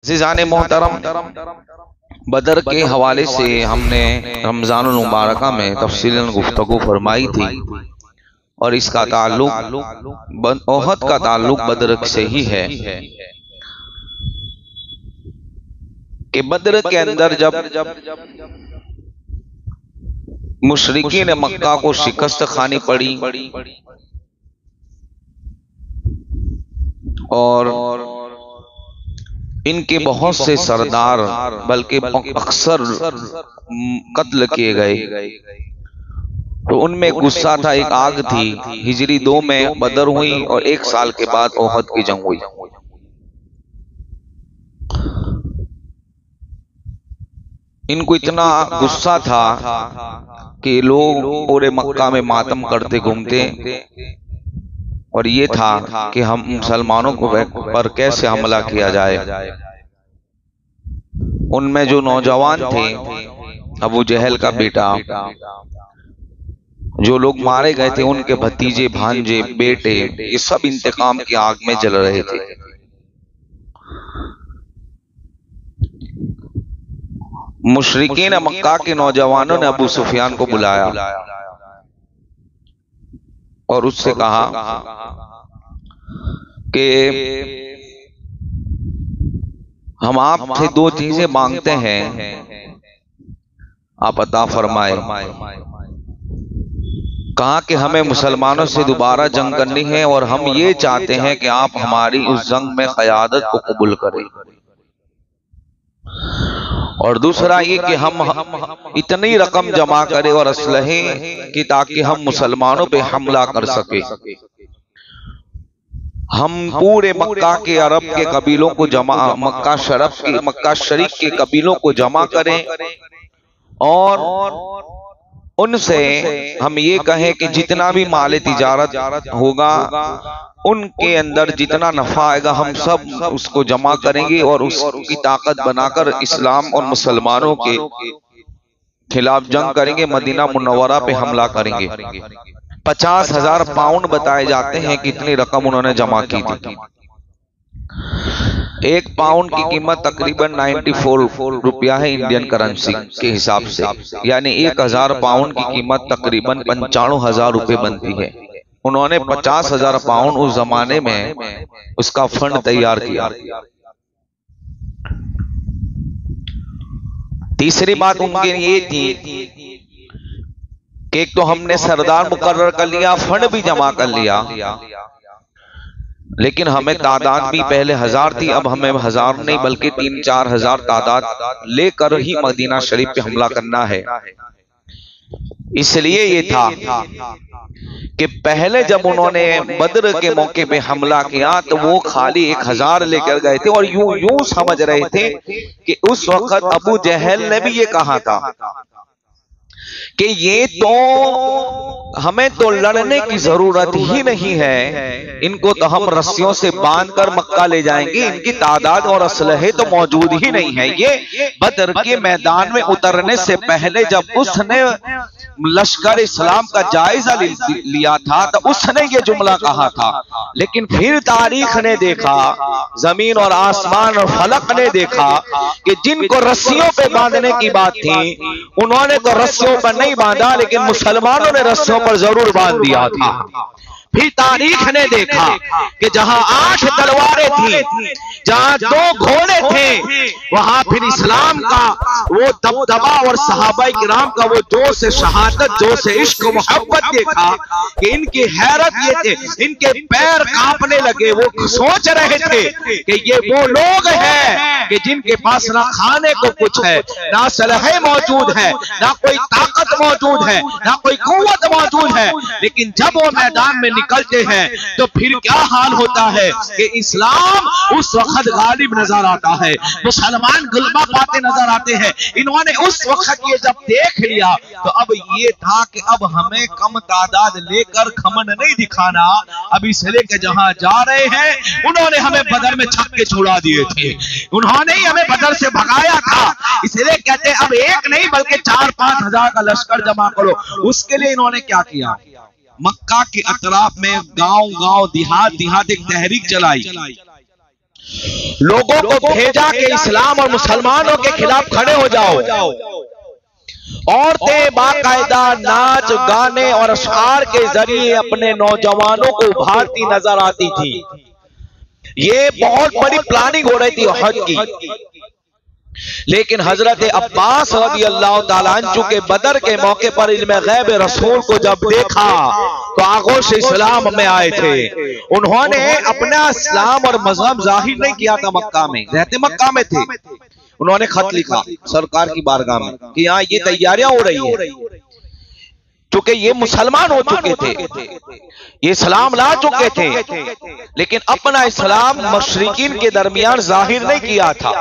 ज़िज़ाने मोहतरम, बदर के हवाले से हमने रमज़ानुल मुबारक में तफसीलन गुफ्तगू फरमाई थी और इसका ताल्लुक ओहद का ताल्लुक बदर से ही है कि बदर के अंदर जब मुशरिकीन मक्का को शिकस्त खानी पड़ी और इनके बहुत से सरदार बल्कि अक्सर कत्ल किए गए, तो उनमें गुस्सा था। एक आग थी। हिजरी 2 में बदर हुई और 1 साल के बाद ओहद की जंग हुई। इनको इतना गुस्सा था कि लोग पूरे मक्का में मातम करते घूमते और ये था कि हम मुसलमानों को पर कैसे हमला किया जाए। उनमें जो नौजवान थे, अबू जहल का बेटा, जो लोग मारे गए थे उनके भतीजे, भांजे, बेटे, ये सब इंतकाम की आग में जल रहे थे। मुशरिकीन मक्का के नौजवानों ने अबू सुफियान को बुलाया और उससे कहा कि हम आपसे 2 चीजें मांगते हैं, आप अता फरमाए। कहा कि हमें मुसलमानों से दोबारा जंग करनी है और हम ये चाहते हैं कि आप हमारी उस जंग में क़यादत को कबूल करें, और दूसरा ये कि हम इतनी रकम जमा करें और असलहे कि ताकि हम मुसलमानों पे हमला कर सके। हम पूरे मक्का के अरब के कबीलों को मक्का शरीफ के कबीलों को जमा करें और उनसे हम ये कहें कि जितना भी माल तिजारत होगा उनके अंदर जितना नफा आएगा हम सब उसको जमा करेंगे और उसकी ताकत बनाकर इस्लाम और मुसलमानों के खिलाफ जंग करेंगे, मदीना मुनव्वरा पे हमला करेंगे। 50,000 पाउंड बताए जाते हैं कितनी रकम उन्होंने जमा की थी। 1 पाउंड की कीमत तकरीबन 94 रुपया है इंडियन करेंसी के हिसाब से, यानी 1000 पाउंड की कीमत तकरीबन 95,000 रुपए बनती है। उन्होंने 50,000 पाउंड उस जमाने में उसका फंड तैयार किया। तीसरी बात उनके ये थी कि एक तो हमने सरदार मुकर्रर कर लिया, फंड भी जमा कर लिया, लेकिन हमें तादाद भी पहले 1000 थी, अब हमें 1000 नहीं बल्कि 3-4 हजार तादाद लेकर ही मदीना शरीफ पे हमला करना है। इसलिए ये था कि पहले जब उन्होंने बद्र के मौके पे हमला किया तो वो खाली 1000 लेकर गए थे और यूं समझ रहे थे कि उस वक्त अबू जहल ने भी ये कहा था कि ये तो हमें तो लड़ने की जरूरत ही नहीं है, इनको तो हम रस्सियों से बांधकर मक्का ले जाएंगे, इनकी तादाद और असलहे तो मौजूद ही नहीं है। ये बदर के मैदान में उतरने से पहले जब उसने लश्कर इस्लाम का जायजा लिया था तो उसने ये जुमला कहा था, लेकिन फिर तारीख ने देखा, जमीन और आसमान और फलक ने देखा कि जिनको रस्सियों पे बांधने की बात थी उन्होंने तो रस्सियों पर नहीं बांधा, लेकिन मुसलमानों ने रस्सियों पर जरूर बांध दिया था। फिर तारीख ने देखा कि जहां 8 तलवारें थी, जहां 2 घोड़े थे, वहां फिर इस्लाम का वो दबदबा और सहाबाए किराम का वो जोश शहादत, जोश इश्क मोहब्बत देखा कि इनकी हैरत ये थे, इनके पैर कांपने लगे। वो सोच रहे थे कि ये वो लोग हैं कि जिनके पास ना खाने को कुछ है, ना सलहे मौजूद है, ना कोई ताकत मौजूद है, ना कोई कुव्वत मौजूद है, लेकिन जब वो मैदान में निकलते हैं तो फिर क्या हाल होता है कि इस्लाम उस वक्त गालिब नजर आता है, मुसलमान गुलबा पाते नजर आते हैं। इन्होंने उस वक्त ये जब देख लिया तो अब ये था कि अब हमें कम तादाद लेकर खमन नहीं दिखाना, अब इसलिए कि जहां जा रहे हैं उन्होंने हमें बदर में छक्के छुड़ा दिए थे, उन्होंने ही हमें बदर से भगाया था, इसलिए कहते अब 1 नहीं बल्कि 4-5 हजार का लश्कर जमा करो। उसके लिए इन्होंने क्या किया, मक्का के अतराफ में गांव-गांव, देहात-देहात एक तहरीक चलाई लोगों को भेजा कि इस्लाम और मुसलमानों के खिलाफ खड़े हो जाओ। औरतें बाकायदा नाच गाने और अशआर के जरिए अपने नौजवानों को उभारती नजर आती थी। ये बहुत बड़ी प्लानिंग हो रही थी हज की। लेकिन हजरत अब्बास रज़ी अल्लाह ताला अन्हु के बदर के मौके पर इल्म गैब रसूल को जब देखा तो आगोश इस्लाम में आए थे। उन्होंने अपना इस्लाम और मजहब जाहिर नहीं किया था मक्का में, रहते मक्का में थे। उन्होंने खत लिखा सरकार की बारगाह में कि यहाँ ये तैयारियां हो रही है, क्योंकि ये मुसलमान हो चुके थे, ये इस्लाम ला चुके थे, लेकिन अपना इस्लाम मुशरिकीन के दरमियान जाहिर नहीं किया था।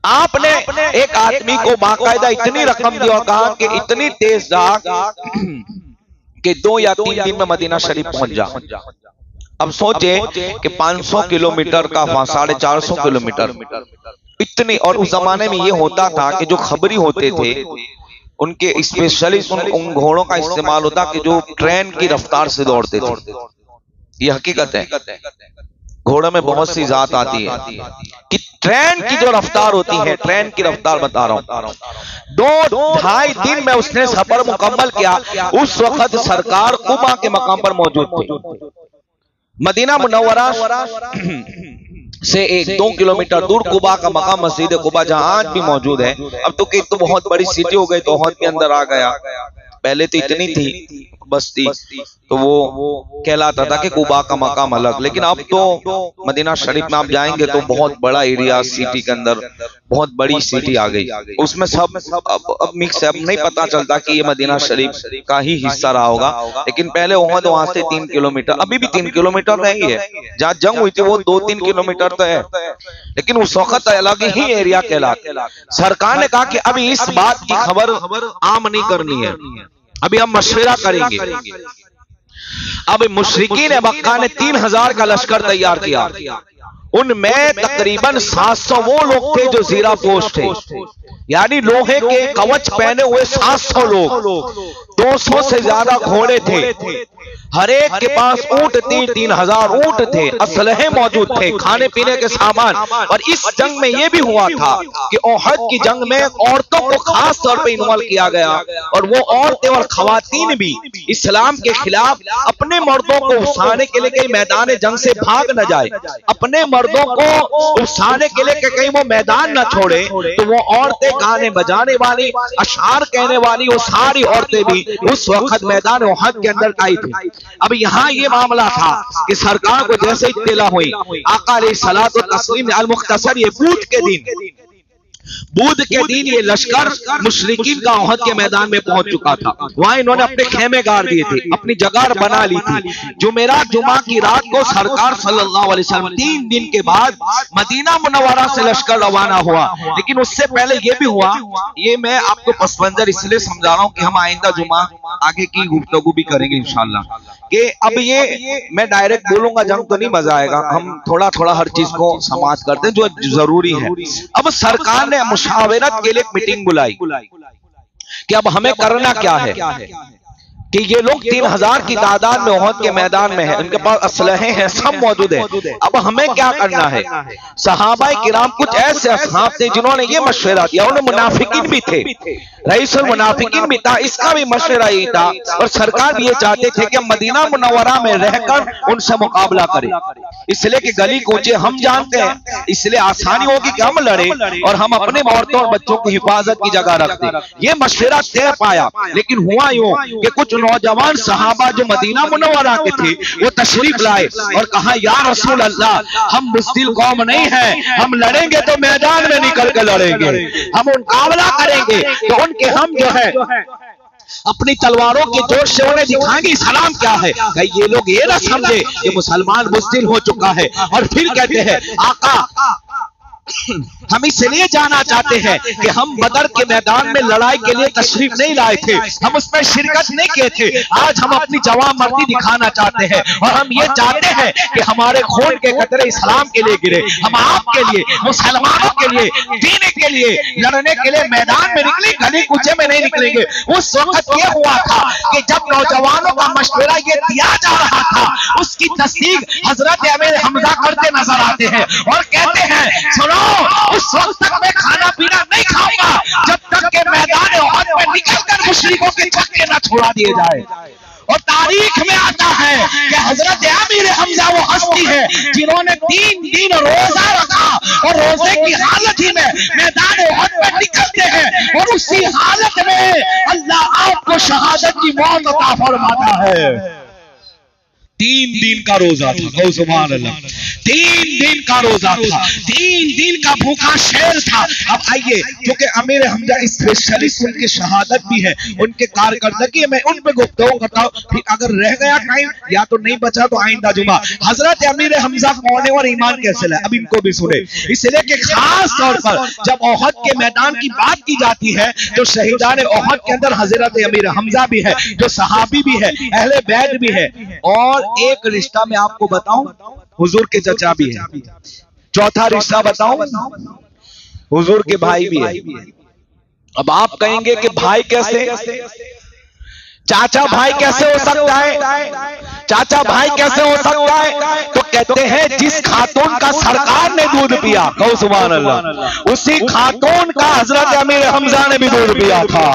आपने एक आदमी को बाकायदा इतनी रकम दी और कहा कि इतनी तेज जा कि 2 या 3 दिन में मदीना शरीफ पहुंच जा। अब सोचे कि 500 किलोमीटर का 450 किलोमीटर इतनी, और उस जमाने में ये होता था कि जो खबरी होते थे उनके स्पेशलिस्ट उन घोड़ों का इस्तेमाल होता कि जो ट्रेन की रफ्तार से दौड़ते थे। ये हकीकत है, घोड़ों में बहुत सी जात आती है कि ट्रेन की जो रफ्तार होती है, ट्रेन की रफ्तार बता रहा हूं, 2-2.5 दिन में उसने सफर मुकम्मल किया। उस वक्त सरकार कुबा के मकाम पर मौजूद थे। मदीना मुनव्वरा से 1-2 किलोमीटर दूर कुबा का मकाम मस्जिद कुबा जहां आज भी मौजूद है। अब तो बहुत बड़ी सिटी हो गई, तो बहुत भी अंदर आ गया। पहले तो इतनी थी बस्ती, तो वो कहलाता था कि कुबा का मकाम अलग, लेकिन अब तो मदीना शरीफ में आप जाएंगे तो बहुत बड़ा एरिया, सिटी के अंदर बहुत बड़ी सिटी आ गई। उसमें सब अब मिक्स है, अब नहीं पता चलता कि ये मदीना शरीफ का ही हिस्सा रहा होगा। लेकिन पहले वहां से 3 किलोमीटर, अभी भी 3 किलोमीटर नहीं है, जहाँ जंग हुई थी वो 2-3 किलोमीटर तो है, लेकिन उस वक्त अलग ही एरिया कहलाता। सरकार ने कहा कि अभी इस बात की खबर आम नहीं करनी है, अभी हम मशवरा करेंगे। अब मुशरिकीन मक्का ने 3000 का लश्कर तैयार किया। उनमें तकरीबन 700 वो लोग थे जो जीरा पोश थे, यानी लोहे के कवच पहने हुए 700 लोग। 200 से ज्यादा घोड़े थे, हर एक के पास ऊंट थी, 3000 ऊंट थे, असलहे मौजूद थे, खाने पीने के सामान। और इस जंग में यह भी हुआ था कि ओहद की जंग में औरतों को खास तौर पे इन्वॉल्व किया गया, और वो औरतें और खवातीन भी इस्लाम के खिलाफ अपने मर्दों को उकसाने के लिए कहीं मैदान जंग से भाग न जाए, अपने मर्दों को उकसाने के लिए कहीं वो मैदान न छोड़े, तो वो औरतें गाने बजाने वाली, अशआर कहने वाली, वो सारी औरतें भी उस वक्त मैदान ओहद के अंदर आई थी। अब यहां ये मामला था कि सरकार को जैसे इत्तला हुई, आका अलैहिस्सलातु व तस्लीम अल मुख्तसर, ये बुध के दिन ये लश्कर मुशरिकीन का ओहद के मैदान में पहुंच चुका था। वहां इन्होंने अपने खेमे गाड़ दिए थे, अपनी जगह बना ली थी। जुमेरात जुमा की रात को सरकार सल्लल्लाहु अलैहि वसल्लम 3 दिन के बाद मदीना मुनव्वरा से लश्कर रवाना हुआ। लेकिन उससे पहले ये भी हुआ, ये मैं आपको पस मंजर इसलिए समझा रहा हूं कि हम आइंदा जुमा आगे की गुफ्तगू भी करेंगे इंशाल्लाह। कि अब ये मैं डायरेक्ट बोलूंगा जंग तो नहीं मजा आएगा, हम थोड़ा थोड़ा हर चीज को समाप्त करते हैं जो जरूरी है। अब सरकार ने मुशावरत के लिए एक मीटिंग बुलाई कि अब हमें करना क्या है, कि ये लोग 3000 की तादाद में ओहद के मैदान में है, उनके पास असलहे हैं, सब मौजूद है, अब हमें क्या करना है। सहाबाए किराम कुछ ऐसे असहाब थे जिन्होंने ये मशवरा दिया, उन्हें मुनाफिकीन भी थे, रईसुल मुनाफिकीन भी था, इसका भी मशवरा ही था। और सरकार भी ये चाहते थे कि मदीना मुनव्वरा में रहकर उनसे मुकाबला करें, इसलिए कि गली कूचे हम जानते हैं, इसलिए आसानी होगी कि हम लड़े और हम अपने औरतों और बच्चों की हिफाजत की जगह रखते। ये मशवरा तय पाया, लेकिन हुआ यूं कि कुछ नौजवान सहाबा जो मदीना मुनव्वरा के थे वो तशरीफ लाए और कहा, या रसूल अल्लाह, हम बुज़दिल कौम नहीं है, हम लड़ेंगे तो मैदान में निकल के लड़ेंगे, हम मुकाबला करेंगे तो उनके हम जो है अपनी तलवारों के जोश से उन्हें दिखाएंगे इस्लाम क्या है। ये लोग ये ना समझे कि मुसलमान बुज़दिल हो चुका है। और फिर कहते हैं, आका हम इसलिए जाना चाहते हैं कि हम बदर के मैदान में लड़ाई के लिए तशरीफ नहीं लाए थे, हम उसमें शिरकत नहीं किए थे। आज हम अपनी जवामर्दी दिखाना चाहते हैं और हम ये चाहते हैं कि हमारे खून के कतरे इस्लाम के लिए गिरे। हम आपके लिए, मुसलमानों के लिए, दीन के लिए लड़ने के लिए मैदान में निकले, गली कूचे में नहीं निकलेंगे। उस वक्त ये हुआ था कि जब नौजवानों का मशवरा ये दिया जा रहा था, उसकी तस्दीक हजरत अमीर हमजा करते नजर आते हैं और कहते हैं सुनो, उस वक्त तक मैं खाना पीना नहीं खाऊंगा जब तक के मैदान औहद में निकलकर मुशरिकों के छक्के न छोड़ा दिए जाए। और तारीख में आता है कि हजरत अमीर हमजा वो हस्ती है जिन्होंने 3 दिन रोजा रखा और रोजे की हालत ही में मैदान औहद में निकलते हैं और उसी हालत में अल्लाह आपको शहादत की मौत अता फरमाता है। 3 दिन का रोजा था, सुभान अल्लाह, 3 दिन का रोजा था, 3 दिन का भूखा शेर था। अब आइए, क्योंकि अमीर हमजा स्पेशलिस्ट उनकी शहादत भी है, उनके कारकर्दगी मैं उन पे गुफ्तगू करता हूँ, फिर अगर रह गया टाइम या तो नहीं बचा तो आइंदा जुमा। हजरत अमीर हमजा कौन है और ईमान कैसे है, अब इनको भी सुने। इसलिए कि खास तौर पर जब ओहद के मैदान की बात की जाती है तो शहीदान ओहद के अंदर हजरत अमीर हमजा भी है, जो सहाबी भी है, अहले बैत भी है, और एक रिश्ता मैं आपको बताऊं, हुजूर के चचा भी है। चौथा रिश्ता बताऊं, हुजूर के भाई भी है। अब आप कहेंगे कि भाई कैसे, चाचा भाई कैसे हो सकता है, चाचा भाई कैसे हो सकता है? तो कहते हैं जिस खातून का सरकार ने दूध पिया, कहो सुभान अल्लाह, उसी खातून का हजरत अमीर हमजा ने भी दूध पिया था।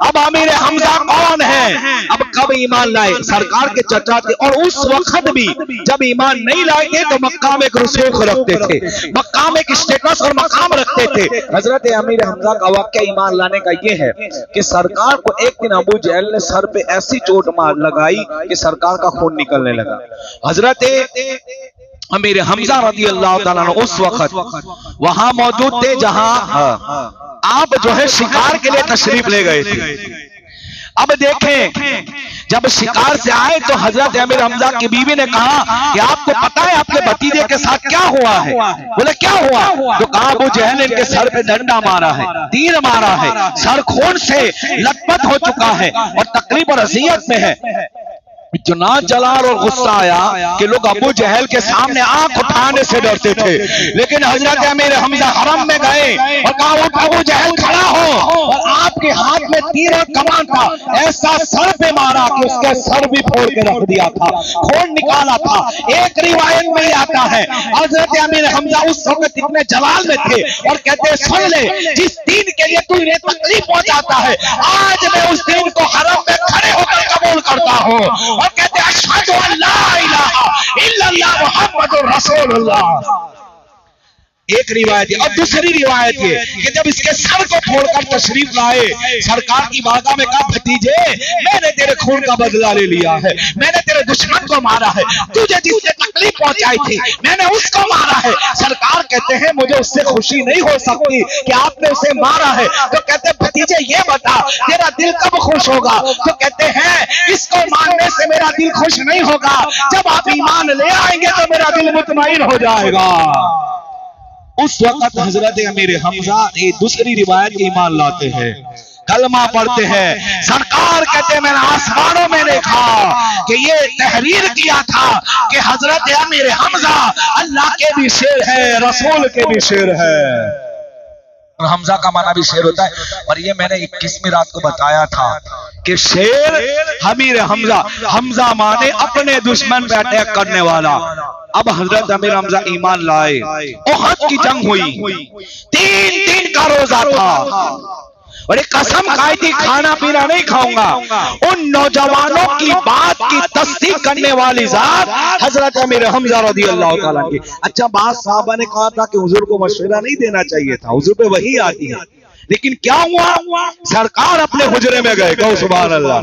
अब अमीर हमजा कौन है, अब कब ईमान लाए, सरकार के चचा थे, और उस वक्त भी जब ईमान नहीं लाए थे तो मक्का में एक रसूख रखते थे, मक्का में एक स्टेटस और मकाम रखते थे। हजरत अमीर हमजा का वाकया ईमान लाने का ये है कि सरकार को एक दिन अबू जहल ने सर पे ऐसी चोट मार लगाई कि सरकार का खून निकलने लगा। हजरत अमीर हमजा रज़ी अल्लाह ताला अन्हु उस वक्त वहां मौजूद थे जहां आप जो है शिकार के लिए तशरीफ ले गए थे। अब देखें, जब शिकार से आए तो हजरत अमीर हमजा की बीवी ने कहा कि आपको पता है आपके भतीजे के साथ क्या हुआ है? बोले क्या हुआ? तो कहा अबू जहल ने इनके सर पे डंडा मारा है, तीर मारा है, सर खून से लथपथ हो चुका है और तकलीफ और अज़ियत में है। इतना जलाल और गुस्सा आया कि लोग अबू जहल के सामने आंख उठाने से डरते थे। लेकिन हजरत अमीर हमजा हरम में गए और कहा अबू जहल खड़ा हो, और आपके हाथ में तीर और कमान था, ऐसा सर पे मारा कि उसके सर भी फोड़ के रख दिया था, खून निकाला था। एक रिवायत में आता है हजरत अमीर हमजा उस वक्त इतने जलाल में थे और कहते सुन ले, जिस दिन के लिए तू इन्हें तकलीफ पहुंचाता है, आज मैं उस दिन को हरम में खड़े होकर कबूल करता हूं। और कहते अशहदु अल्ला इलाहा इल्लल्लाह मुहम्मदुर रसूलुल्लाह। एक रिवायत है। और दूसरी रिवायत है कि जब इसके सर को फोड़कर तशरीफ लाए, सरकार की बारगाह में कहा भतीजे मैंने तेरे खून का बदला ले लिया है, मैंने तेरे दुश्मन को मारा है, तुझे जिसने तकलीफ पहुंचाई थी मैंने उसको मारा है। सरकार कहते हैं मुझे उससे खुशी नहीं हो सकती कि आपने उसे मारा है। तो कहते भतीजे ये बता तेरा दिल कब खुश होगा? तो कहते हैं इसको मानने से मेरा दिल खुश नहीं होगा, जब आप ईमान ले आएंगे तो मेरा दिल मुतमईन हो जाएगा। उस वक्त हजरत अमीर हमजा ये दूसरी रिवायत के ईमान लाते हैं, कलमा पढ़ते हैं। सरकार कहते हैं मैंने आसमानों में देखा कि ये तहरीर किया था कि हजरत अमीर हमजा अल्लाह के भी शेर है, रसूल के भी शेर है। और हमजा का माना भी शेर होता है। और ये मैंने 21वीं रात को बताया था कि शेर अमीर हमजा, हमजा माने अपने दुश्मन पे अटैक करने वाला। अब हजरत अमीर हमजा ईमान लाए, ओहद की जंग हुई, 3 दिन का रोजा था और एक कसम खाई थी खाना पीना नहीं खाऊंगा। उन नौजवानों की बात की तस्दीक करने वाली जात हजरत अमीर हमजा रज़ी अल्लाह ताला की। अच्छा बात साहबा ने कहा था कि हुजूर को मशवरा नहीं देना चाहिए था, हुजूर पे वही आती है। लेकिन क्या हुआ, सरकार अपने हुजरे में गए, कहो सुभान अल्लाह।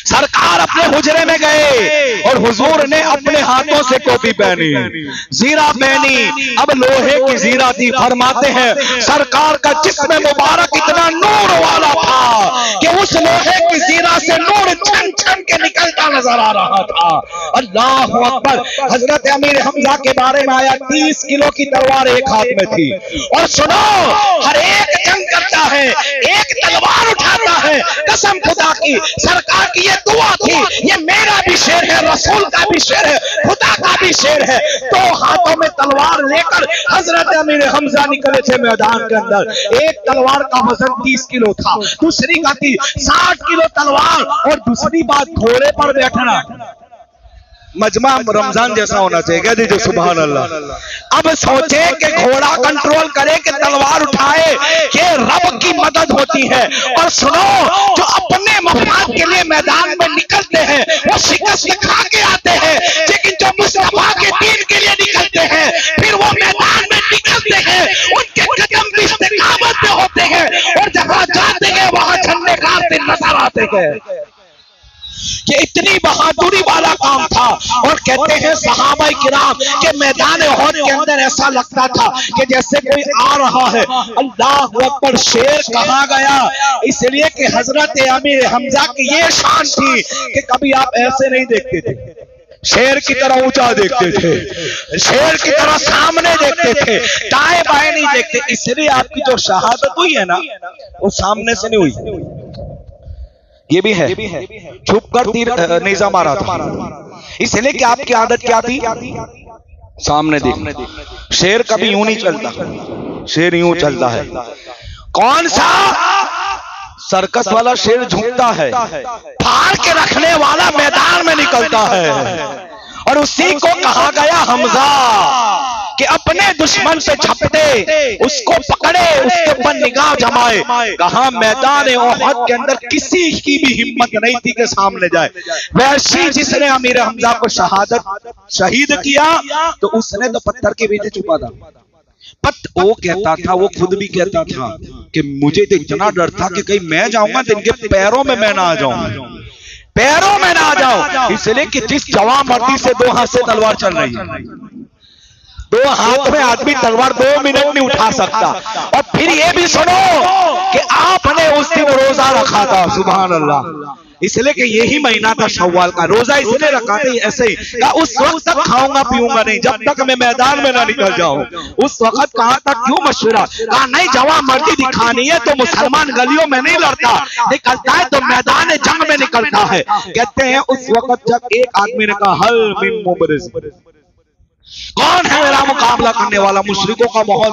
सरकार अपने हुजरे में गए और हुजूर ने अपने हाथों से टोपी पहनी, जीरा पहनी। अब लोहे की जीरा थी। फरमाते हैं सरकार का जिस्म मुबारक इतना नूर वाला था कि उस लोहे की जीरा से नूर छन छन के निकलता नजर आ रहा था। अल्लाह अकबर। हजरत अमीर हमजा के बारे में आया 30 किलो की तलवार एक हाथ में थी। और सुनो, हर एक जंग करता है, एक तलवार उठाता है। कसम खुदा की, सरकार की ये दुआ थी, ये मेरा भी शेर है, रसूल का भी शेर है, खुदा का भी शेर है। तो हाथों में तलवार लेकर हजरत अमीर हमजा निकले थे मैदान के अंदर। एक तलवार का वजन 30 किलो था, दूसरी का थी 60 किलो तलवार। और दूसरी बात, घोड़े पर बैठना मजमा रमजान जैसा होना चाहिए। कह दीजिए सुभान अल्लाह। अब सोचे कि घोड़ा कंट्रोल करे कि तलवार उठाए, कि रब की मदद होती है। और सुनो, जो अपने मफाद के लिए मैदान में निकलते हैं वो शिकस्त खा के आते हैं, लेकिन जो मुस्तफा के दीन के लिए निकलते हैं फिर वो मैदान में निकलते हैं, उनके कदम भी इस्तिकामत पे होते हैं और जहां जाते हैं वहां झंडे गाड़ते नजर आते हैं। कि इतनी बहादुरी वाला काम था। और कहते हैं सहाबाए किराम के मैदान उहद के अंदर ऐसा लगता था कि जैसे कोई आ रहा है। अल्लाह अकबर। शेर कहा गया इसलिए कि हजरत अमीर हमजा की ये शान थी कि कभी आप ऐसे नहीं देखते थे, शेर की तरह ऊंचा देखते थे, शेर की तरह सामने देखते थे, दाएं बाएं नहीं देखते। इसलिए आपकी जो शहादत हुई है ना, वो सामने से नहीं हुई। ये भी है, छुप कर तीर नेजा मारा था। इसलिए कि आपकी आदत क्या थी? सामने देखने। शेर कभी यूं नहीं चलता, शेर यूं चलता है। कौन सा? सर्कस वाला शेर झुकता है, फाड़ के रखने वाला मैदान में निकलता है। और उसी को कहा गया हमजा कि अपने दुश्मन से झपटे, उसको पकड़े, उसके ऊपर निगाह जमाए। कहा मैदान उहद के अंदर किसी की भी हिम्मत नहीं थी कि सामने जाए। वैसी जिसने अमीर हमजा को शहीद किया तो उसने तो पत्थर के पीछे छुपा था। वो कहता था, वो खुद भी कहता था कि मुझे तो इतना डर था कि कहीं मैं जाऊंगा तो इनके पैरों में मैं ना आ जाऊं, पैरों में ना आ जाऊं। इसलिए कि जिस जवां मर्दी से 2 हाथ से तलवार चल रही है, 2 हाथ में आदमी तलवार 2 मिनट नहीं उठा सकता। और फिर ये भी सुनो कि आपने उस दिन रोजा रखा था। सुभान अल्लाह। इसलिए कि यही महीना था शव्वाल का। रोजा इसलिए रखा था ऐसे ही, उस वक्त तक खाऊंगा पीऊंगा नहीं जब तक मैं मैदान में ना निकल जाऊं। उस वक्त कहा था क्यों मशवरा? कहा नहीं, जवां मर्दी दिखानी है तो मुसलमान गलियों में नहीं लड़ता, निकलता है तो मैदान जंग में निकलता है। कहते हैं उस वक्त जब एक आदमी ने कहा हल मिन मुबरिज, कौन है मेरा मुकाबला करने वाला? मुशरिकों का माहौल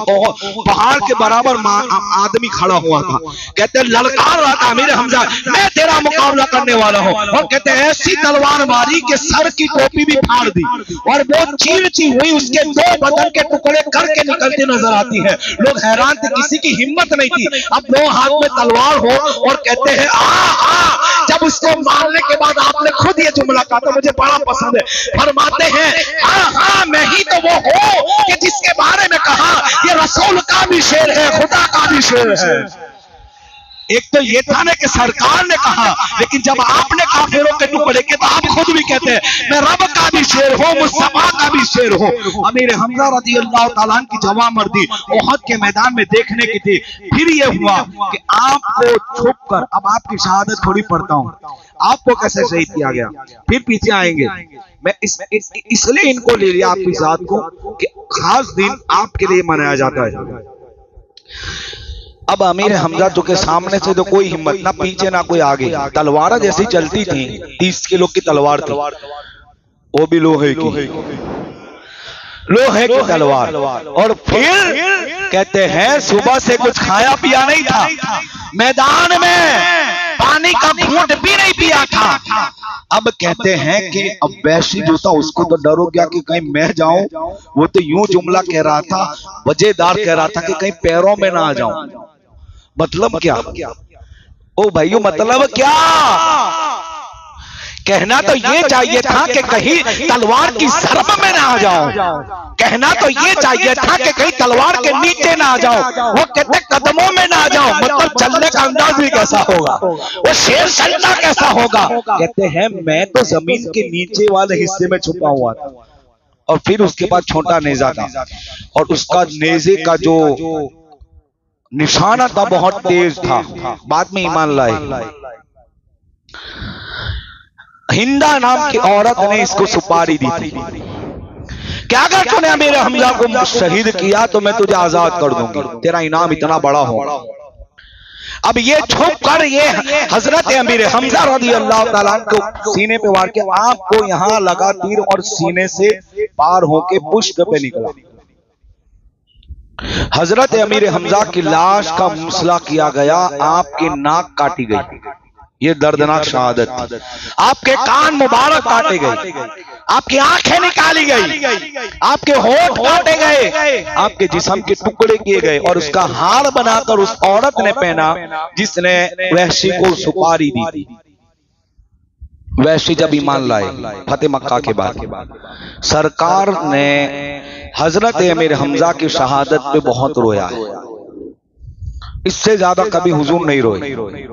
पहाड़ के बराबर आदमी खड़ा हुआ था। कहते ललकार रहा था अमीर हमजा, मैं तेरा मुकाबला करने वाला हूं। और कहते ऐसी तलवार मारी कि सर की टोपी भी फाड़ दी और वो चीर हुई उसके 2 बदन के टुकड़े करके निकलती नजर आती है। लोग हैरान थे, किसी की हिम्मत नहीं थी। अब 2 हाथ में तलवार हो और कहते हैं आ। जब उसको मारने के बाद आपने खुद ये जुमला कहा था, मुझे बड़ा पसंद है। फरमाते हैं हाँ मैं ही तो वो हो कि जिसके बारे में कहा ये रसूल का भी शेर है, खुदा का भी शेर है। एक तो ये था ना कि सरकार ने कहा, लेकिन जब आपने काफिरों के टुकड़े के तो आप खुद भी कहते हैं मैं रब का भी शेर हूं, मुस्तफा का भी शेर हूं। अमीर हमजा रज़ी अल्लाह तआला अन्हु की जवां मर्दी उहद के मैदान में देखने की थी। फिर ये हुआ कि आपको छुप कर, अब आपकी शहादत थोड़ी पढ़ता हूं, आपको कैसे शहीद किया गया, फिर पीछे आएंगे। मैं इसलिए इनको ले लिया आपकी जात को कि खास दिन आपके लिए मनाया जाता है। अब अमीर हमजा तो के सामने से तो कोई हिम्मत ना पीछे ना कोई आगे, तलवार जैसी चलती थी, 30 किलो की तलवार थी, वो भी लोहे की तलवार। और फिर कहते हैं सुबह से कुछ खाया पिया नहीं था, मैदान में पानी का घूंट भी नहीं पिया था। अब कहते हैं कि अब वैसी जो था उसको तो डर हो गया कि कहीं मैं जाऊं, वो तो यूं जुमला कह रहा था, वजेदार कह रहा था कि कहीं पैरों में ना आ जाऊं। मतलब क्या? ओ भाइयों मतलब क्या? कहना तो ये चाहिए था कि कहीं तलवार की ज़र्ब में ना आ जाओ, कहना तो ये चाहिए था कि कहीं तलवार के नीचे ना आ जाओ, वो कहते कदमों में ना आ जाओ, मतलब चलने का अंदाज भी कैसा होगा, वो शेर चलना कैसा होगा। कहते हैं मैं तो जमीन के नीचे वाले हिस्से में छुपा हुआ था। और फिर उसके बाद छोटा नेजा था और उसका नेजे का जो निशाना था बहुत तेज था। बाद में ईमान लाए। हिंदा नाम की औरत ने इसको सुपारी दी थी, क्या अगर तूने मेरे हमजा को शहीद किया तो मैं तुझे आजाद कर दूंगी, तेरा इनाम इतना बड़ा होगा। अब ये छुप कर ये हजरत अमीर हमजा रज़ी अल्लाह ताला को सीने पे वार के आपको यहां लगा तीर और सीने से पार होके पुष्ट पे निकला। हजरत अमीर हमजा की लाश का मुसला किया गया, आपकी नाक काटी गई, ये दर्दनाक शहादत। आपके कान मुबारक काटे गए, आपकी आंखें निकाली गई, आपके होंठ काटे गए, आपके जिस्म के टुकड़े किए गए और उसका हार बनाकर उस औरत ने पहना जिसने वहशी को सुपारी दी थी। वहशी जब ईमान लाए फतेह मक्का के बाद, सरकार ने हजरत अमीर हमजा की शहादत पे बहुत रोया है। इससे ज्यादा कभी हुजूर नहीं रोए,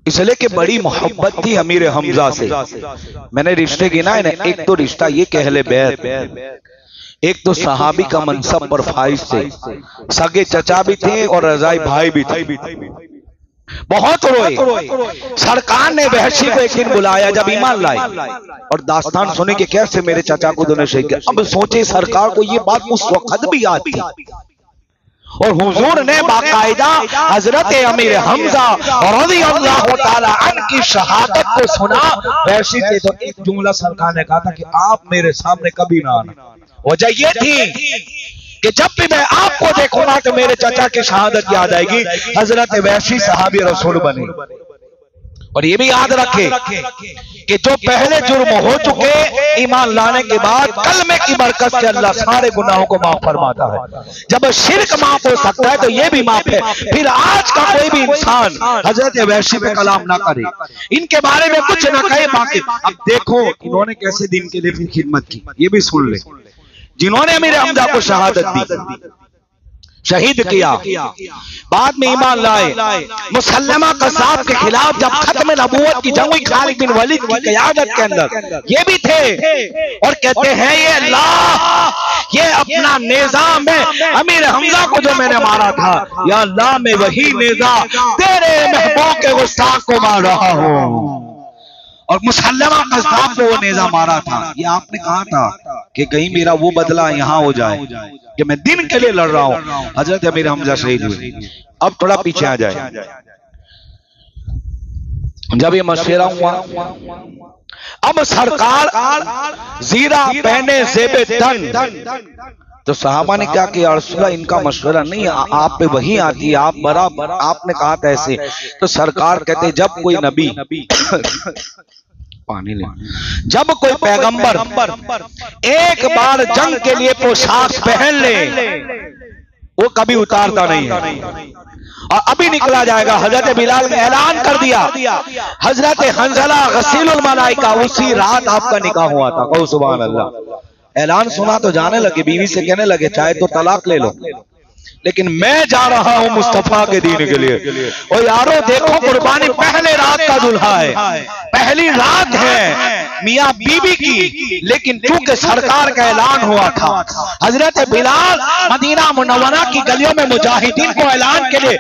इसलिए कि बड़ी मोहब्बत थी अमीर हमजा से। मैंने रिश्ते गिनाए ना, एक तो रिश्ता ये कि अहले बैत, एक तो सहाबी का मनसब पर फाइज थे, सगे चचा भी थे और रजाई भाई भी थे। बहुत रोए। सरकार ने वहशी को एक दिन बुलाया जब ईमान लाए और दास्तान सुने कि कैसे मेरे चचा को दोनों शहीद किया। अब सोचे सरकार को ये बात उस वक्त भी याद थी और हुजूर ने बाकायदा हजरत अमीर हमजा रज़ी अल्लाह ताला अन्हु की शहादत को सुना। वैसी से तो एक जुमला सरकार ने कहा था कि आप मेरे सामने कभी ना आना। वजह ये थी कि जब भी मैं आपको देखूंगा तो मेरे चाचा की शहादत याद आएगी। हजरत वैसी सहाबी रसूल बने। और ये भी याद रखे कि जो पहले जुर्म हो चुके ईमान लाने के बाद कलमे की बरकत से अल्लाह सारे गुनाहों को माफ फरमाता है। जब शिर्क माफ हो सकता है तो ये भी माफ है। फिर आज का कोई भी इंसान हजरत वैशी पे कलाम ना करे, इनके बारे में कुछ ना कहे। बाकी अब देखो इन्होंने कैसे दिन के लिए फिर खिदमत की, ये भी सुन ले। जिन्होंने अमीर हमजा को शहादत दी, शहीद किया, बाद में ईमान लाए, मुसल्लमा कज़्ज़ाब के खिलाफ जब खत्म नबूवत की जंग हुई खालिद बिन वलीद की क़यादत के अंदर ये भी थे और कहते हैं ये अल्लाह ये अपना नेज़ा में अमीर हमजा को जो मैंने मारा था, या अल्लाह मैं वही नेज़ा तेरे महबूब के गुस्ताख को मार रहा हूँ। और मुसल्लमा कज़्ज़ाब को वो नेज़ा मारा था। ये आपने कहा था कि कहीं मेरा वो बदला यहाँ हो जाए कि मैं दिन के लिए लड़ रहा हूँ। हजरत अमीर हमजा शहीद हुए। अब थोड़ा पीछे आ जाए। जब ये मशवरा हुआ, अब सरकार जीरा पहने ज़ेबे तन, तो सहाबा ने क्या किया, रसूलल्लाह इनका मशवरा नहीं, आप पे वही आती है, आप बराबर आपने कहा था ऐसे। तो सरकार कहते जब कोई नबी पानी ले, जब कोई पैगंबर एक बार जंग के लिए पोशाक पहन ले वो कभी उतारता नहीं है। और अभी निकला जाएगा। हजरत बिलाल ने ऐलान कर दिया, हजरत हंजला गसीलुल मलाइका, उसी रात आपका निकाह हुआ था। कहो सुभान अल्लाह। ऐलान सुना तो जाने लगे, बीवी से कहने लगे चाहे तो तलाक ले लो, लेकिन मैं जा रहा हूं मुस्तफा के दीन के लिए। और यारो देखो कुर्बानी पहले रात का दुल्हा है, पहली रात है मियां बीबी की, लेकिन चूंकि सरकार का ऐलान हुआ था, हजरत बिलाल मदीना मुनव्वरा की गलियों में मुजाहिदीन को ऐलान के लिए,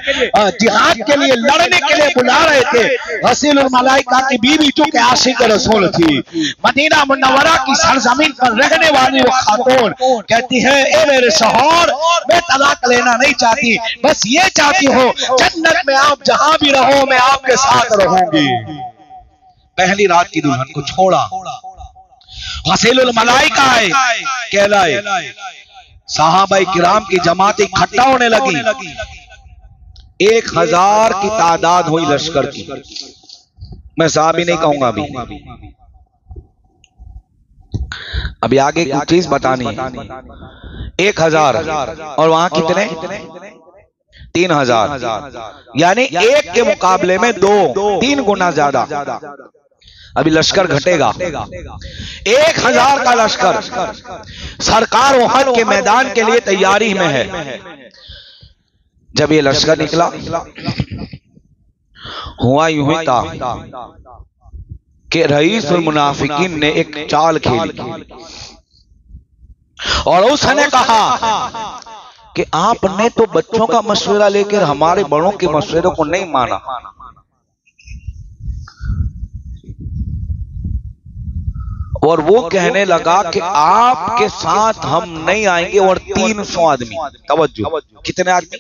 जिहाद के लिए लड़ने के लिए बुला रहे थे। गसीलुल मलाइका की बीवी चूंकि आशिक रसूल थी, मदीना मुनव्वरा की सरजमीन पर रहने वाली वो खातून कहती है ए मेरे शौहर, मैं तलाक लेना नहीं चाहती, बस ये चाहती हूँ जन्नत में आप जहां भी रहो मैं आपके साथ रहूंगी। पहली रात की दुल्हन को छोड़ा, गसीलुल मलाइका आए कहलाए, सहाबाए किराम की जमात इकट्ठा होने लगी। 1000 की तादाद हुई लश्कर की। मैं साहब ही नहीं कहूंगा अभी आगे कुछ चीज बतानी है। 1000 और वहां कितने 3000, यानी एक के मुकाबले में 2-3 गुना ज्यादा। अभी लश्कर घटेगा, 1000 का लश्कर सरकार उहद के मैदान के लिए तैयारी में है। जब ये लश्कर निकला, हुआ यूं ही था कि रईसुल मुनाफिकीन ने एक चाल खेली और उसने कहा कि आपने तो बच्चों का मशवरा लेकर हमारे बड़ों के मशवरे को नहीं माना, और वो कहने लगा कि आपके साथ हम नहीं आएंगे। और 300 आदमी, तवज्जो, कितने आदमी?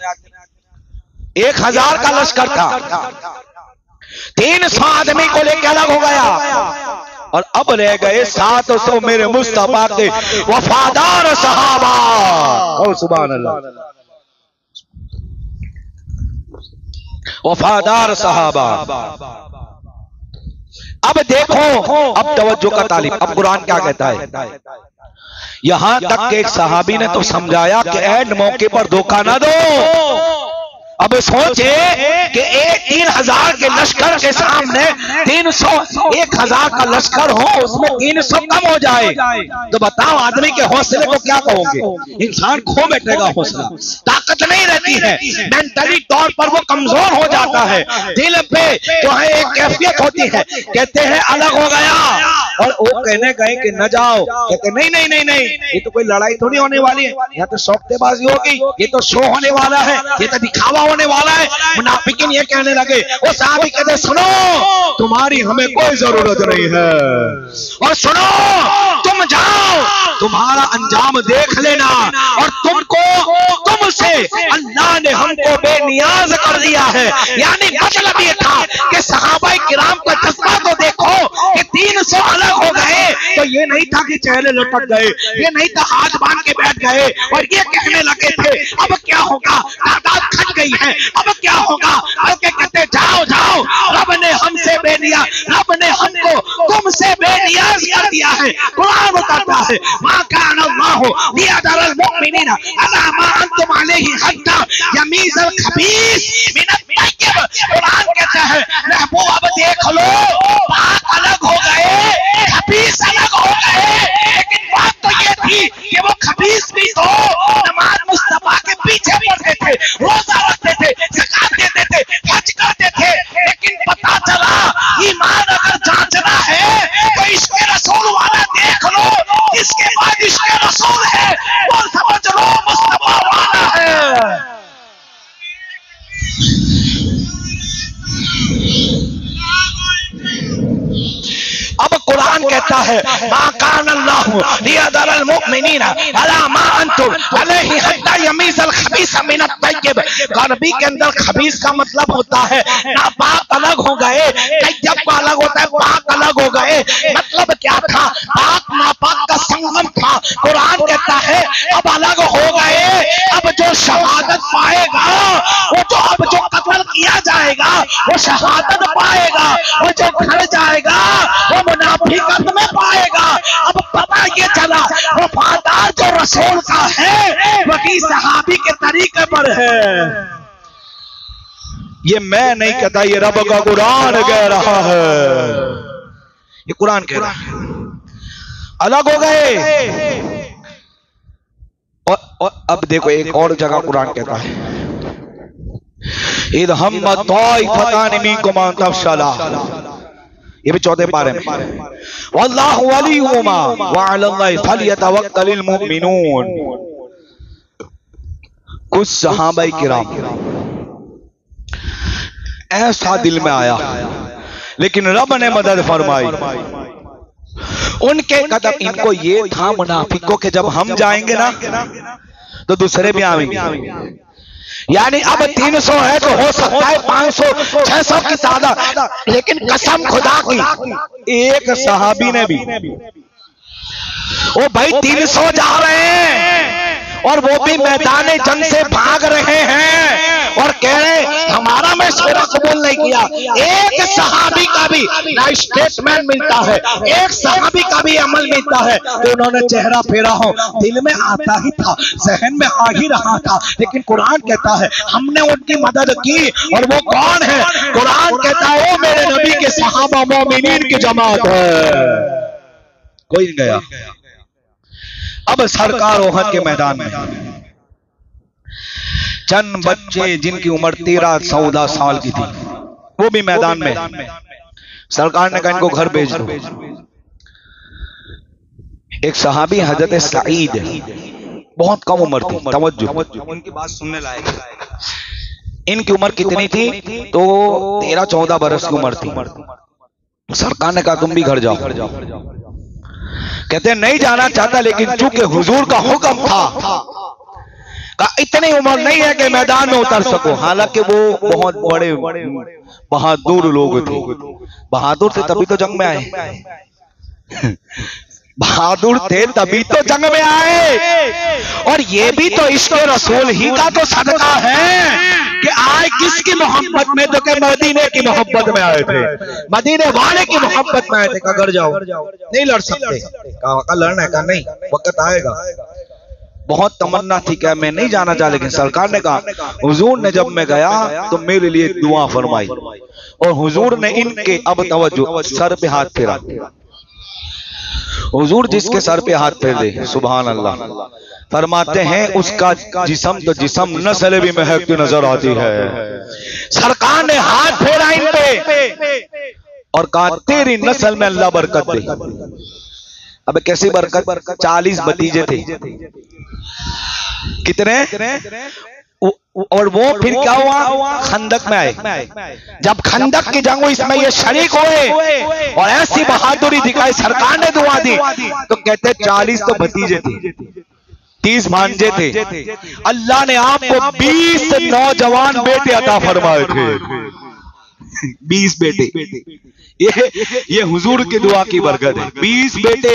1000 का लश्कर था, 300 आदमी को लेकर अलग हो गया और अब रह गए 700 मेरे मुस्तफा के वफादार सहाबा। ओ सुभान अल्लाह, वफादार सहाबा। अब देखो, अब तवज्जो का तालिब, अब कुरान क्या कहता है। यहां तक के एक सहाबी ने तो समझाया कि ऐड मौके पर धोखा ना दो। अब सोचे कि 3000 के लश्कर के सामने 300, 1000 का लश्कर हो, उसमें 300 कम हो जाए तो बताओ आदमी के हौसले को क्या कहोगे? इंसान खो बैठेगा, हौसला, ताकत नहीं रहती है, मेंटली तौर पर वो कमजोर हो जाता है, दिल पे जो है एक कैफियत होती है। कहते हैं अलग हो गया और वो कहने गए कि न जाओ, कहते नहीं नहीं नहीं नहीं, ये तो कोई लड़ाई थोड़ी होने वाली है, यहाँ तो सौख्तेबाजी होगी, ये तो शो होने वाला है, ये तो दिखावा होने वाला है। मुनाफिकीन ये कहने लगे, वो साहबी कहते सुनो, तुम्हारी हमें कोई जरूरत नहीं है, और सुनो तुम जाओ, तुम्हारा अंजाम देख लेना, और तुमसे अल्लाह ने हमको बेनियाज कर दिया है। यानी मतलब ये था कि सहाबाए किराम का जज्बा तो देखो कि 300 अलग हो गए तो ये नहीं था कि चेहरे लटक गए, ये नहीं था हाथ बांध के बैठ गए और ये कहने लगे थे अब क्या होगा, तादाद घट गई है, अब क्या होगा, बल्कि कहते जाओ जाओ, रब ने हमसे बेनियाज, रब ने हमको तुमसे बेनियाज कर दिया है। कुरान बताता है मा कान अल्लाहु लियदरल मुमिनीना अला मा अंतुम अलैहि हत्ता यमीज़ल खबीस मिन अत-तय्यब। कुरान कहता है महबूब अब देख लो, पाक अलग हो गए, खबीस अलग हो गए, लेकिन बात तो ये थी कि वो खबीस भी तो नमाज मुस्तफा के पीछे पढ़ते थे, रोजा रखते थे, ज़कात देते थे, हज करते थे, लेकिन पता चला ईमान अगर जांचना है तो इश्क़ रसूल वाला देख लो, इसके बाद इश्क़ रसूल है वो समझ लो मुस्तफा वाला है। अब कुरान कहता है मा कान अल्लाहु लियदरल मुमिनीना अला मा अंतुम अलैहि हत्ता यमीज़ल खबीस मिन अत-तय्यब। अरबी के अंदर खबीस का मतलब होता है नापाक अलग हो गए, तय्यब का अलग होता है पाक अलग हो गए। मतलब क्या था, पाक नापाक का संगम था। कुरान कहता है अब अलग हो गए, अब जो शहादत पाएगा, वो जो अब जो कत्ल किया जाएगा वो शहादत पाएगा, वो जो घर जाएगा वो मुनाफिकत में पाएगा। अब पता ये चला वफादार जो रसूल का है वही सहाबी के तरीके पर है। ये मैं नहीं कहता, ये रब का कुरान कह रहा है, ये कुरान कह रहा है। अलग हो गए और अब देखो एक और जगह कुरान कहता है इद हम ताइफतान मिनकुम अन तफशला, ये भी 14 पारे में, वल्लाहु वलियुहुमा व अलल्लाहि फलियतवक्कलिल मुमिनून। कुछ सहाबाए किराम ऐसा दिल में आया, लेकिन रब ने मदद फरमाई, उनके कदम, इनको ये था मुनाफिकों के जब हम जाएंगे ना तो दूसरे भी आएंगे। यानी अब 300 है तो हो सकता है 500 600 की तादाद, लेकिन कसम खुदा की एक सहाबी ने भी, ओ भाई 300 जा रहे हैं और वो भी मैदान जंग से भाग रहे हैं और कह रहे हमारा मशवरा कबूल नहीं किया। एक सहाबी का भी ना स्टेटमेंट मिलता है, एक सहाबी का भी अमल मिलता है तो उन्होंने चेहरा फेरा हो। दिल में आता ही था, जहन में आ ही रहा था, लेकिन कुरान कहता है हमने उनकी मदद की। और वो कौन है? कुरान कहता है वो मेरे नबी के सहाबा मोमिनीन की जमात है। कोई नहीं गया। अब सरकार ओहद के मैदान में चंद बच्चे जिनकी उम्र 13-14 साल की थी वो भी मैदान में। सरकार ने कहा इनको घर भेज दो। एक सहाबी हजरत सईद, बहुत कम उम्र थी, तवज्जो इनकी बात सुनने लायक। इनकी उम्र कितनी थी? तो 13-14 बरस की उम्र थी। सरकार ने कहा तुम भी घर जाओ। कहते नहीं जाना चाहता, लेकिन चूंकि हुजूर का हुक्म था का इतनी उम्र नहीं है कि मैदान में उतर सको। हालांकि वो बहुत बड़े बहादुर लोग थे। बहादुर थे तभी तो जंग में आए। बहादुर थे तभी तो जंग में आए। और ये भी तो इश्क़ रसूल ही का तो सदका है कि आए किसकी मोहब्बत में? तो के मदीने की मोहब्बत में आए थे, मदीने वाले की मोहब्बत में आए थे। कहा घर जाओ, नहीं लड़ सकते। कहा लड़ना है? कहा नहीं, वक्त आएगा। बहुत तमन्ना थी क्या मैं नहीं जाना चाह, लेकिन सरकार ने कहा हुजूर ने जब मैं गया तो मेरे लिए दुआ फरमाई। और हुजूर ने इनके, अब तवज्जो, सर पे हाथ फेरा। हुजूर जिसके सर पे हाथ फेर दे, सुभान अल्लाह, फरमाते हैं उसका जिस्म तो जिस्म, नस्ल भी महकती नजर आती है। सरकार ने हाथ फेरा इन पे और कहा तेरी नस्ल में अल्लाह बरकत दे। अब कैसी बरकत? 40 भतीजे थे। कितने? और वो फिर क्या हुआ? खंदक में आए। जब खंदक की जंग हुई इसमें ये शरीक हुए और ऐसी बहादुरी दिखाई, सरकार ने दुआ दी। तो कहते 40 तो भतीजे थे, 30 भांजे थे। अल्लाह ने आपको 20 नौजवान बेटे अता फरमाए थे। 20 बेटे। ये हुजूर की दुआ की बरकत है। 20 बेटे,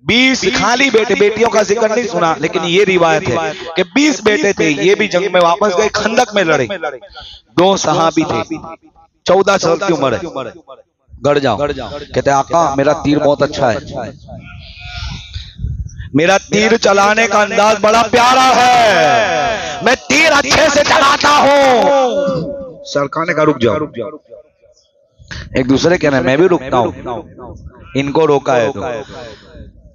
20 खाली बेटे, बेटियों का जिक्र नहीं सुना, लेकिन ये रिवायत है कि 20 बेटे थे। ये भी जंग में वापस गए, खंदक में लड़े। 2 सहाबी थे, 14 साल की उम्र है। घर जाओ। कहते आका मेरा तीर बहुत अच्छा है, मेरा तीर चलाने का अंदाज बड़ा प्यारा है, मैं तीर अच्छे से चलाता हूं। सरकार ने कहा रुक जाओ। एक दूसरे कह रहे मैं भी रुकता हूं। इनको रोका है तो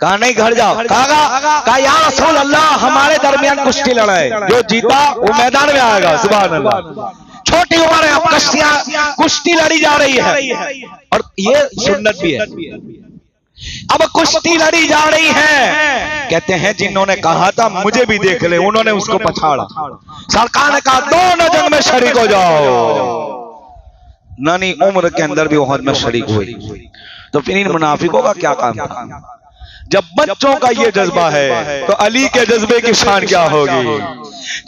कहा नहीं घर जाओ। कहा या रसूल अल्लाह हमारे दरमियान कुश्ती लड़ाए, जो जीता वो मैदान में आएगा। सुभान अल्लाह। छोटी उम्र है, अब कुश्ती लड़ी जा रही है और ये सुन्नत भी है। अब कुश्ती लड़ी जा रही है। कहते हैं जिन्होंने कहा था मुझे भी देख ले, उन्होंने उसको पछाड़ा। सरकार ने कहा दोनों जंग में शरीक हो जाओ। नानी उम्र के अंदर भी ओहद में शरीक हुई। तो फिर इन मुनाफिकों का क्या काम था? जब बच्चों का ये जज्बा है तो अली के जज्बे की शान क्या होगी?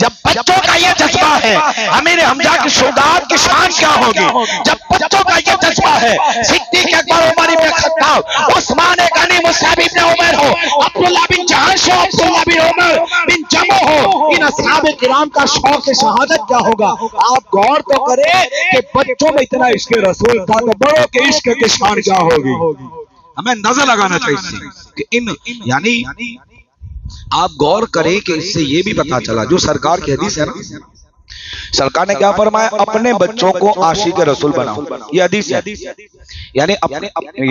जब बच्चों का ये जज्बा है अमीर हमजा की शुजाअत की शान क्या होगी? जब बच्चों का ये जज्बा है सिद्दीक़ अकबर, उमर इब्न खत्ताब, उस्मान गनी, मुसअब इब्न उमर हो, अब्दुल्लाह बिन जहश हो, अब्दुल्लाह बिन उमर बिन जमो हो, इन असहाबे किराम का शौक शहादत क्या होगा? आप गौर तो करें कि बच्चों में इतना इश्क रसूल था तो बड़ों के इश्क की शान क्या होगी? हमें नजर लगाना चाहिए कि इन यानी आप गौर करें कि इससे ये भी पता चला, जो सरकार की हदीस है ना, सरकार ने क्या फरमाया? अपने बच्चों को आशिक रसूल बनाओ। ये हदीस है, यानी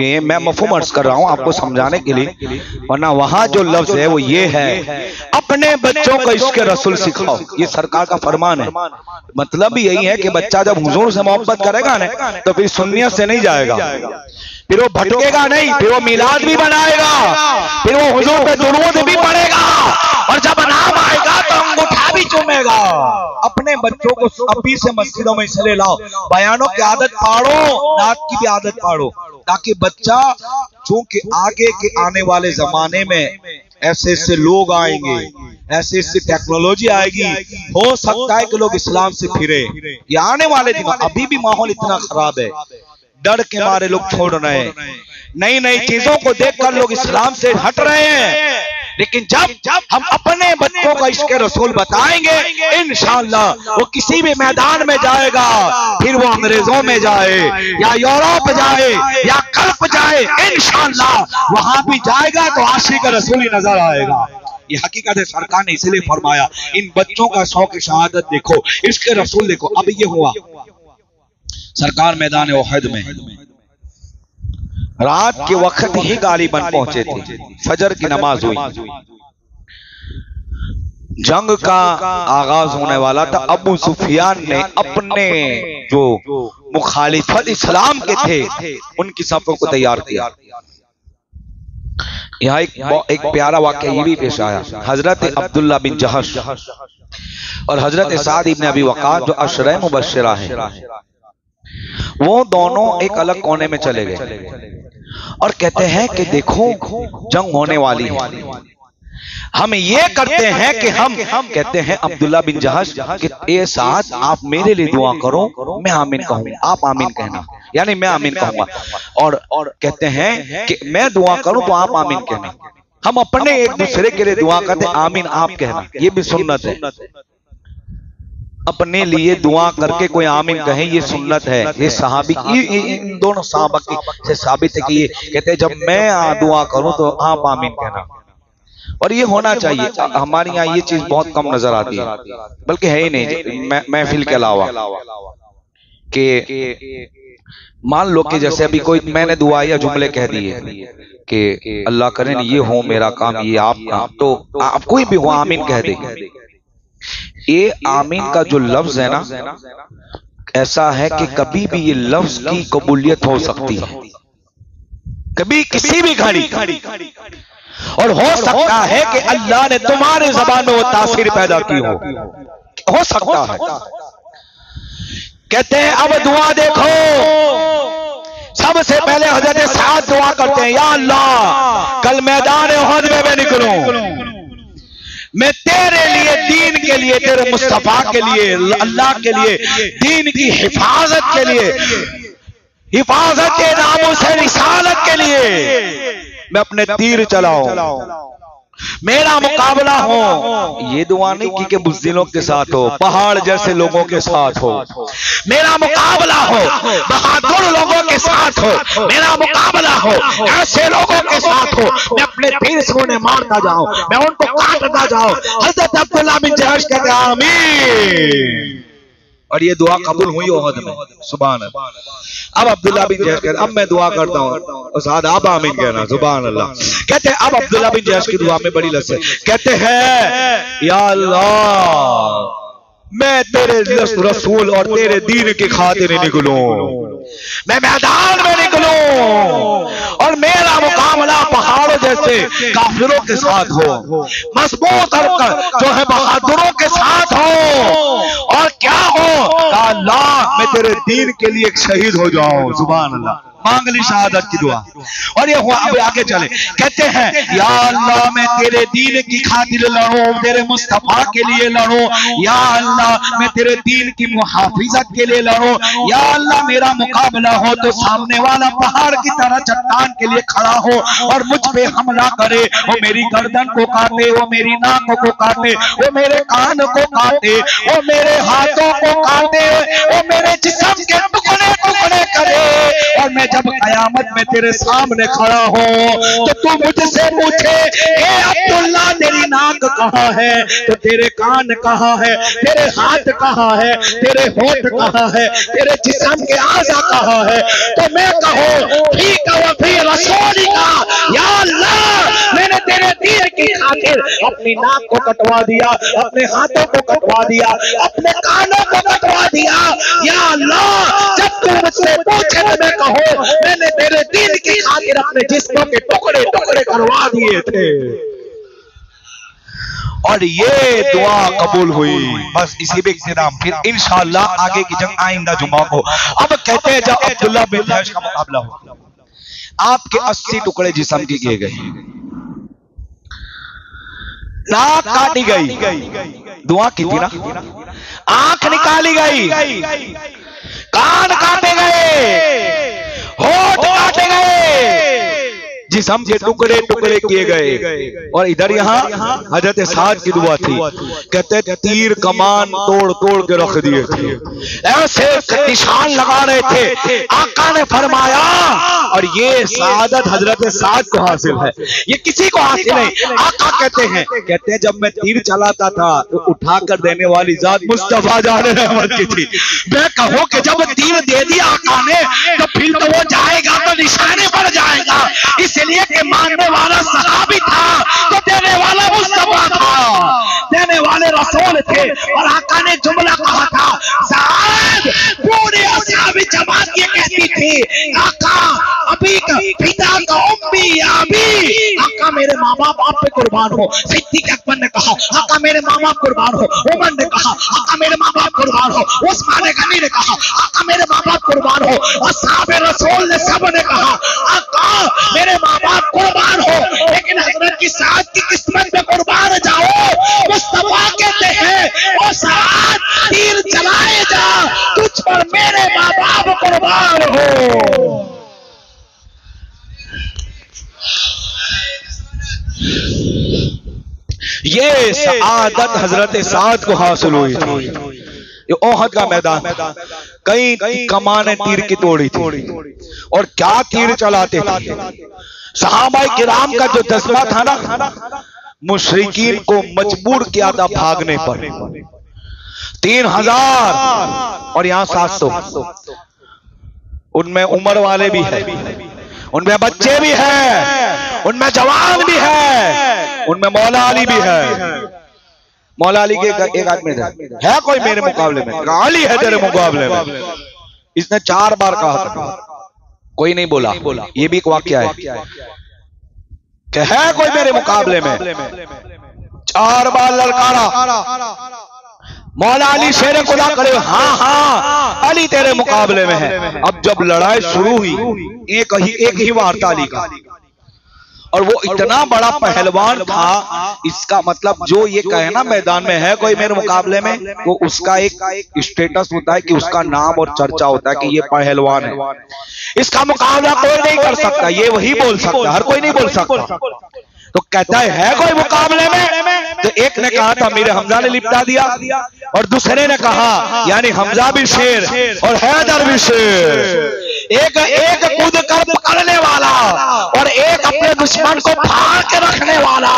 ये मैं मफहूम अर्ज कर रहा हूं आपको समझाने के लिए, वरना वहां जो लफ्ज है वो ये है अपने बच्चों को इश्क रसूल सिखाओ। ये सरकार का फरमान है। मतलब भी यही है कि बच्चा जब हुजूर से मोहब्बत करेगा ना तो फिर सुन्नियत से नहीं जाएगा, फिर वो भटकेगा नहीं, फिर वो मिलाद भी बनाएगा, फिर वो हुजूर पे दुरूद भी पढ़ेगा और जब नाम आएगा तो अंगूठा भी चूमेगा। अपने बच्चों को अभी से मस्जिदों में इसलिए लाओ, बयानों की आदत पाड़ो, नात की भी आदत पाड़ो, ताकि बच्चा, चूंकि आगे के आने वाले जमाने में ऐसे ऐसे लोग आएंगे, ऐसे ऐसी टेक्नोलॉजी आएगी, हो सकता है कि लोग इस्लाम से फिरे। ये आने वाले दिन, अभी भी माहौल इतना खराब है, डर के मारे लोग छोड़ रहे हैं, नई नई चीजों को देखकर लोग इस्लाम से हट रहे हैं। लेकिन जब हम अपने बच्चों को इश्क़ रसूल बताएंगे, इंशाअल्लाह वो किसी भी मैदान में जाएगा, फिर वो अंग्रेजों में जाए या यूरोप जाए या गल्फ जाए, इंशाअल्लाह वहां भी जाएगा तो आशिक रसूल ही नजर आएगा। ये हकीकत है। सरकार ने इसलिए फरमाया इन बच्चों का शौक शहादत देखो, इश्क़ रसूल देखो। अब ये हुआ, सरकार मैदान ओहद में रात के वक्त ही गालिबन पहुंचे थे, फजर की नमाज हुई, जंग का आगाज होने वाला था। अबू सुफियान ने अपने जो मुखालिफत इस्लाम के थे उनकी सफों को तैयार किया। यहाँ एक प्यारा वाक़या ये भी पेश आया। हजरत अब्दुल्ला बिन जहश और हजरत साद इब्न अबी वक़ास जो अशरा मुबश्शिरा है, वो दोनों एक अलग कोने में चले गए और कहते हैं कि देखो जंग होने वाली है, हम ये करते हैं कि हम कहते हैं अब्दुल्ला बिन जहश कि ए साथ आप मेरे लिए दुआ करो, मैं आमीन कहूंगा, आप आमीन कहना, यानी मैं आमीन कहूंगा। और कहते हैं कि मैं दुआ करूं तो आप आमीन कहना। हम अपने एक दूसरे के लिए दुआ करते, आमीन आप कहना, ये भी सुन्नत है। अपने लिए दुआ करके कोई आमीन कहे, ये सुन्नत है। ये सहाबी, इन दोनों सहाबा से साबित है कि ये कहते हैं जब मैं दुआ करूं तो आप आमीन कहना। और ये होना चाहिए। हमारे यहाँ ये चीज बहुत कम नजर आती है, बल्कि है ही नहीं महफिल के अलावा। कि मान लो कि जैसे अभी कोई मैंने दुआ या जुमले कह दिए कि अल्लाह करे ये हो मेरा काम, ये आपका, तो आप कोई भी हो आमीन कह दे। ये आमीन का जो लफ्ज है ना, ऐसा है कि कभी भी ये लफ्ज की कबूलियत हो सकती है, कभी किसी भी घड़ी। और हो सकता है कि अल्लाह ने तुम्हारे ज़बान में वो तासीर पैदा की हो सकता है। कहते हैं अब दुआ देखो, सबसे पहले हजरत साद दुआ करते हैं, या अल्लाह कल मैदान ओहद में मैं निकलूं, मैं तेरे लिए, दीन के लिए, तेरे मुस्तफा के लिए, अल्लाह के लिए, दीन की हिफाजत के लिए, हिफाजत नामों से रिसालत के लिए मैं अपने तीर चलाऊं, मेरा मुकाबला हो। ये दुआ नहीं की कि बुज़दिलों के साथ हो, पहाड़ जैसे लोगों के साथ हो। मेरा मुकाबला हो बहादुर लोगों के साथ हो, मेरा मुकाबला हो ऐसे लोगों के साथ हो, मैं अपने तीर से उन्हें मारता जाऊं, मैं उनको काटता जाऊं। हज़रत अब्दुल्ला बिन जहश कहते आमीन, और ये दुआ कबूल हुई ओहद में। सुभान अल्लाह। अब अब्दुल्ला बिन जहश कहते अब मैं दुआ करता हूँ, साद आप आमीन कहना। सुभान अल्लाह। कहते हैं अब अब्दुल्ला बिन जहश की दुआ में बड़ी लज़्ज़त, कहते हैं या अल्लाह मैं तेरे रसूल और तेरे दीन की खातिर निकलूं, मैं मैदान में निकलूं और मेरा मुकाबला पहाड़ों जैसे काफिरों के साथ हो, मजबूत जो है बहादुरों के साथ हो। और क्या हो, अल्लाह मैं तेरे दीन के लिए एक शहीद हो जाऊं। सुभान अल्लाह। मांग ली शहादत की दुआ। और ये हुआ। अब आगे चले, कहते हैं या अल्लाह मैं तेरे दीन की खातिर लड़ूं, तेरे मुस्तफा के लिए लड़ूं, या अल्लाह मैं तेरे दीन की मुहाफिजत के लिए लड़ूं, या अल्लाह मेरा मुकाबला हो तो सामने वाला पहाड़ की तरह चट्टान के लिए खड़ा हो और मुझ पे हमला करे, वो मेरी गर्दन को काटे, वो मेरी नाक को काटे, वो मेरे कान को काटे, वो मेरे हाथों को काटे, वो मेरे जिस्म के टुकड़े टुकड़े करे। और मैं जब कयामत में तेरे सामने खड़ा हूं तो तू मुझसे पूछे ए अब्दुल्ला तेरी नाक कहाँ है, तो तेरे कान कहाँ है, तेरे हाथ कहाँ है, तेरे होठ कहाँ है, तेरे जिस्म के आज़ा कहाँ है, तो मैं कहूँ ठीक है वफी रसूल का, या अल्लाह मैंने तेरे दीन की खातिर अपनी नाक को कटवा दिया, अपने हाथों को कटवा दिया, अपने कानों को कटवा दिया। या अल्लाह जब तू मुझसे पूछे तो मैं कहूँ मैंने तेरे दीन की खातिर अपने जिस्मों के टुकड़े टुकड़े करवा दिए थे। और ये दुआ कबूल हुई। बस इसी पे इख्तिताम, फिर इंशाअल्लाह आगे की जंग आइंदा जुमा को। अब कहते हैं जब अब्दुल्ला बिन जहश का मुकाबला हो, आपके 80 टुकड़े जिस्म के किए गए, नाक काटी गई, दुआ की थी ना, आंख निकाली गई, कान काटे गए, होठ काटे गए, जिस्म के टुकड़े टुकड़े किए गए। और इधर यहाँ हजरत साद की दुआ थी, कहते तीर कमान तोड़ तोड़ के रख दिए थे, ऐसे निशान लगा रहे थे। आका ने फरमाया, और ये सआदत हजरत साद को हासिल है, ये किसी को हासिल नहीं। आका कहते हैं जब मैं तीर चलाता था तो उठा कर देने वाली जात मुस्तफा जान रहमत की थी। मैं कहूं कि जब तीर दे दिया आका ने तो फिर तो वो जाएगा तो निशाने पर जाएगा, इसलिए कि मानने वाला सहाबी था तो देने वाला मुस्तफा था, देने वाले रसूल थे। और आका ने जुमला कहा था, साद पूरे असहाबी जमात ये कहती थी, आका अभी का पिता का उम्मी अभी, आका मेरे माँ बाप आप पे कुर्बान हो। सिद्दीक अकबर ने कहा, आका मेरे माँ बाप कुर्बान हो। उमर ने कहा, आका मेरे माँ बाप कुर्बान हो। उस्मान गनी ने कहा, आका मेरे माँ बाप कुर्बान हो। और साहब रसूल ने सब ने कहा, आका मेरे माँ बाप कुर्बान हो, लेकिन हजरत की साद की किस्मत में कुर्बान जाओ। मुस्तफा कहते हैं, ओ साद तीर चलाए जा, तुझ पर मेरे माँ बाप कुर्बान हो। ये सआदत हजरत साद को हासिल हुई थी। ये ओहद का मैदान, कई कमाने तीर की तोड़ी थी और क्या तीर चलाते थे। सहाबाए किराम का जो जज्बा था ना, मुशरिकीन को मजबूर किया था भागने पर। 3000 और यहाँ 700, उनमें उम्र वाले भी है, उनमें बच्चे भी हैं, उनमें जवान भी है, उनमें मौला अली भी है। मौला अली के एक आदमी है कोई मेरे मुकाबले में? अली है तेरे मुकाबले में। इसने 4 बार कहा था, कोई नहीं बोला। ये भी एक वाकया है कि है कोई मेरे मुकाबले में, 4 बार ललकारा। मौला अली शेर खुदा करे, हाँ हाँ अली तेरे मुकाबले में है। अब जब लड़ाई शुरू हुई, एक ही वार था अली का, और वो इतना बड़ा पहलवान था, इसका मतलब जो ये कहे ना मैदान में है कोई मेरे मुकाबले में, वो उसका एक स्टेटस होता है कि उसका नाम और चर्चा होता है कि ये पहलवान है, इसका मुकाबला कोई नहीं कर सकता, ये वही बोल सकता, हर कोई नहीं बोल सकता। तो कहता है कोई मुकाबले में? तो एक ने कहा था मेरे हमजा ने लिपटा दिया, और दूसरे ने कहा यानी हमजा भी शेर और हैदर भी शेर। एक कूद कर पकड़ने वाला और एक अपने दुश्मन को फाड़ के रखने वाला,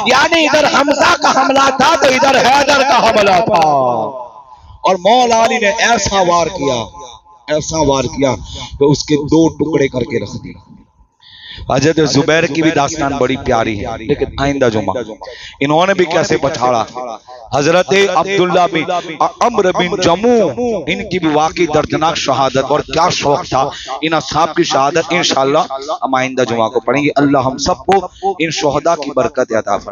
यानी इधर हमजा का हमला था तो इधर हैदर का हमला था। और मौला अली ने ऐसा वार किया तो उसके 2 टुकड़े करके रख दिया। हजरत जुबैर की भी दास्तान बड़ी प्यारी है, लेकिन आइंदा जुमा इन्होंने भी कैसे पछाड़ा। हजरत अब्दुल्ला बिन अम्र बिन जमू, इनकी भी वाकई दर्दनाक शहादत, और क्या शौक था इन असहाब की शहादत। इंशाअल्लाह हम आइंदा जुमा को पढ़ेंगे। अल्लाह हम सबको इन शोहदा की बरकत अता फरमाए।